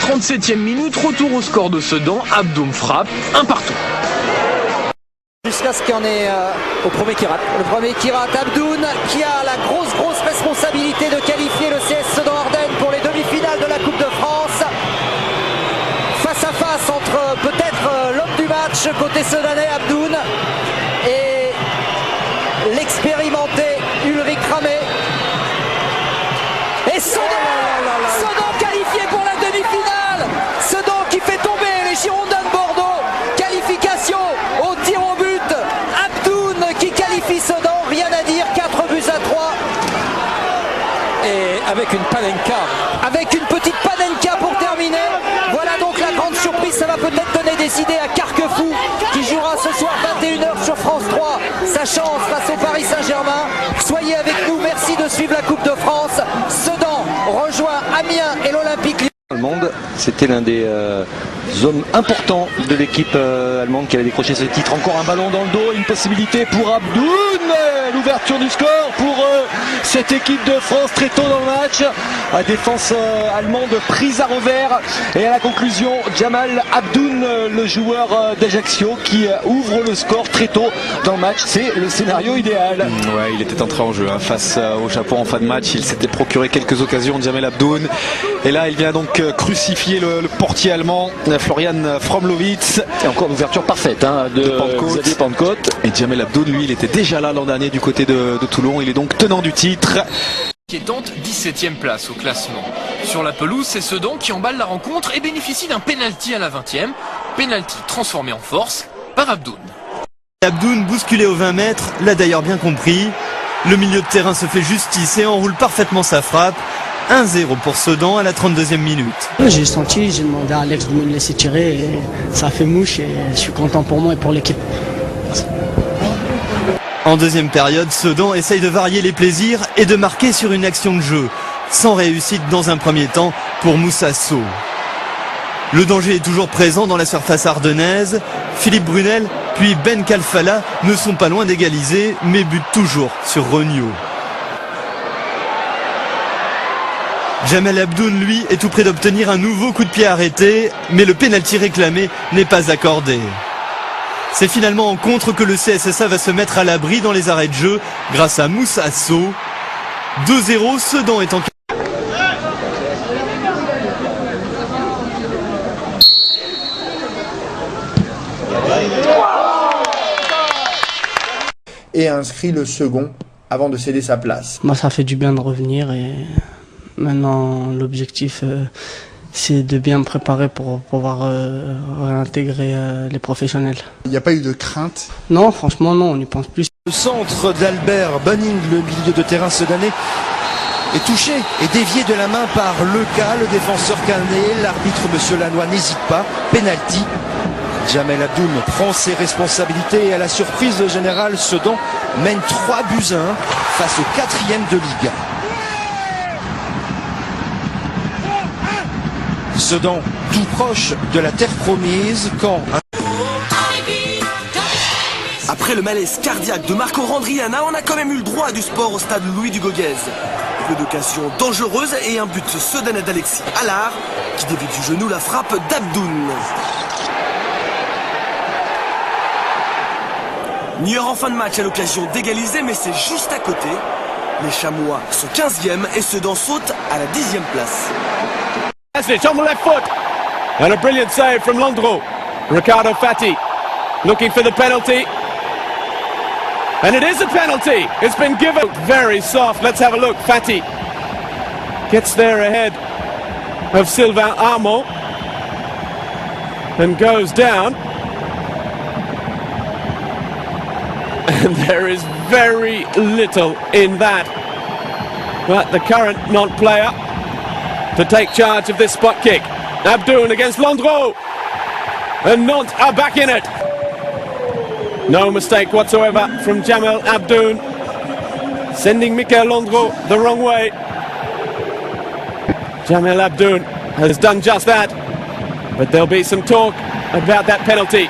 37e minute, retour au score de Sedan, Abdoun frappe, 1 partout. Jusqu'à ce qu'il y en ait au premier qui rate. Le premier qui rate, Abdoun, qui a la grosse responsabilité de qualifier le CS Sedan Ardennes pour les demi-finales de la Coupe de France. Face à face entre peut-être l'homme du match côté sedanais, Abdoun, et l'expérimenté Ulrich Ramé. Et Sedan qualifié pour la demi-finale. Sedan qui fait tomber les Girondins de Bordeaux. Qualification au tir au but. Abdoun qui qualifie Sedan, rien à dire, 4 buts à 3. Et avec une panenka. Avec une petite panenka pour terminer. Voilà donc la grande surprise, ça va peut-être donner des idées à Carquefou qui jouera ce soir 21h sur France 3. Sa chance face au Paris Saint-Germain. Soyez avec nous, merci de suivre la Coupe de France. Sedan rejoint Amiens et l'Olympique Lyon. Allemande, c'était l'un des hommes importants de l'équipe allemande qui avait décroché ce titre. Encore un ballon dans le dos, une possibilité pour Abdoun, l'ouverture du score pour cette équipe de France très tôt dans le match. La défense allemande prise à revers et à la conclusion Jamal Abdoun, le joueur d'Ajaccio qui ouvre le score très tôt dans le match. C'est le scénario idéal. Ouais, il était entré en jeu face au Japon en fin de match. Il s'était procuré quelques occasions, Jamal Abdoun, et là il vient donc crucifier le portier allemand Florian Fromlowitz. Et encore une ouverture parfaite de Xavier Pentecôte. Et Jamal Abdoun, lui, il était déjà là l'an dernier du côté de Toulon. Il est donc tenant du titre. Qui tente 17e place au classement. Sur la pelouse, c'est Sedan qui emballe la rencontre et bénéficie d'un penalty à la 20e. Penalty transformé en force par Abdoun. Abdoun, bousculé aux 20 mètres, l'a d'ailleurs bien compris. Le milieu de terrain se fait justice et enroule parfaitement sa frappe. 1-0 pour Sedan à la 32e minute. J'ai senti, j'ai demandé à Alex de me laisser tirer et ça a fait mouche et je suis content pour moi et pour l'équipe. En deuxième période, Sedan essaye de varier les plaisirs et de marquer sur une action de jeu, sans réussite dans un premier temps pour Moussa Sow. Le danger est toujours présent dans la surface ardennaise. Philippe Brunel puis Ben Kalfala ne sont pas loin d'égaliser, mais butent toujours sur Regnault. Jamal Abdoun, lui, est tout près d'obtenir un nouveau coup de pied arrêté, mais le pénalty réclamé n'est pas accordé. C'est finalement en contre que le CSSA va se mettre à l'abri dans les arrêts de jeu grâce à Moussa Sow. 2-0, Sedan est en... Et a inscrit le second avant de céder sa place. Moi, ça fait du bien de revenir et maintenant l'objectif c'est de bien me préparer pour pouvoir réintégrer les professionnels. Il n'y a pas eu de crainte? Non, franchement non, on y pense plus. Le centre d'Albert Bunning, le milieu de terrain sedanais, est touché et dévié de la main par Leca, le défenseur canet. L'arbitre, monsieur Lannoy, n'hésite pas. Penalty. Jamal Abdoun prend ses responsabilités et à la surprise générale, Sedan mène 3 buts à 1 face au 4e de Ligue 1. Sedan tout proche de la terre promise quand... Après le malaise cardiaque de Marco Randriana, on a quand même eu le droit à du sport au stade Louis Dugoguez. Peu d'occasions dangereuses et un but sedanais d'Alexis Allard qui dévie du genou la frappe d'Abdoun. Nieur en fin de match à l'occasion d'égaliser, mais c'est juste à côté. Les Chamois sont 15e et Sedan saute à la 10e place. It's on the left foot and a brilliant save from Landreau. Ricardo Fati looking for the penalty, and it is a penalty. It's been given very soft. Let's have a look. Fati gets there ahead of Sylvain Armand and goes down, and there is very little in that, but the current non-player to take charge of this spot kick. Abdoun against Landreau, and Nantes are back in it. No mistake whatsoever from Jamal Abdoun, sending Michael Landreau the wrong way. Jamal Abdoun has done just that, but there'll be some talk about that penalty.